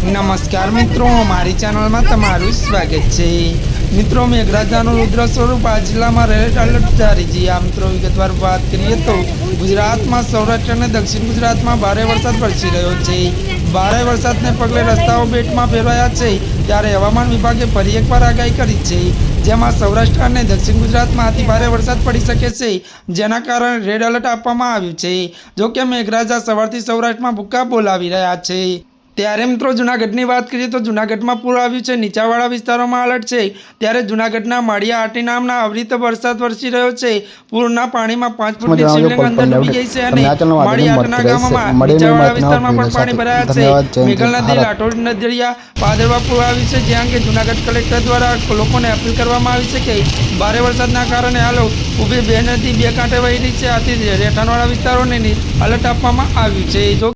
નમસ્કાર મિત્રો, મારી ચેનલમાં તમારું સ્વાગત છે। મિત્રો, મેઘરાજાનું રુદ્ર સ્વરૂપ આ જિલ્લામાં રેડ એલર્ટ જારી છે। આ મિત્રો વિગતવાર વાત કરીએ તો ગુજરાતમાં સૌરાષ્ટ્ર અને દક્ષિણ ગુજરાતમાં ભારે વરસાદ વરસી રહ્યો છે। ભારે વરસાદને પગલે રસ્તાઓ બેટમાં ફેરવાયા છે। ત્યારે હવામાન વિભાગે ફરી એકવાર આગાહી કરી છે, જેમાં સૌરાષ્ટ્ર અને દક્ષિણ ગુજરાતમાં અતિ ભારે વરસાદ પડી શકે છે, જેના કારણે રેડ એલર્ટ આપવામાં આવ્યું છે। જોકે મેઘરાજા સવારથી સૌરાષ્ટ્રમાં ભૂક્કા બોલાવી રહ્યા છે। ત્યારે મિત્રો જૂનાગઢની વાત કરીએ તો જૂનાગઢમાં પૂર આવ્યું છે। નીચાણવાળા વિસ્તારોમાં એલર્ટ છે। ત્યારે જૂનાગઢના માળિયા આટી નામના અવિરત વરસાદ વરસી રહ્યો છે। પૂરના પાણીમાં 5 ફૂટની શિવલિંગ અંદર ડૂબી ગઈ છે અને માળિયા આટના ગામમાં નીચાણવાળા વિસ્તારમાં પણ પાણી ભરાયા છે। મેઘલ નદી, લાઠોડ નદીયા પાદરવા પૂર આવ્યું છે, જે અંગે જૂનાગઢ કલેક્ટર દ્વારા લોકોને અપીલ કરવામાં આવી છે કે ભારે વરસાદના કારણે હાલ ઊભી બે નદી બે કાંઠે વહી રહી છે। આથી રહેઠાણવાળા વિસ્તારોને એલર્ટ આપવામાં આવ્યું છે।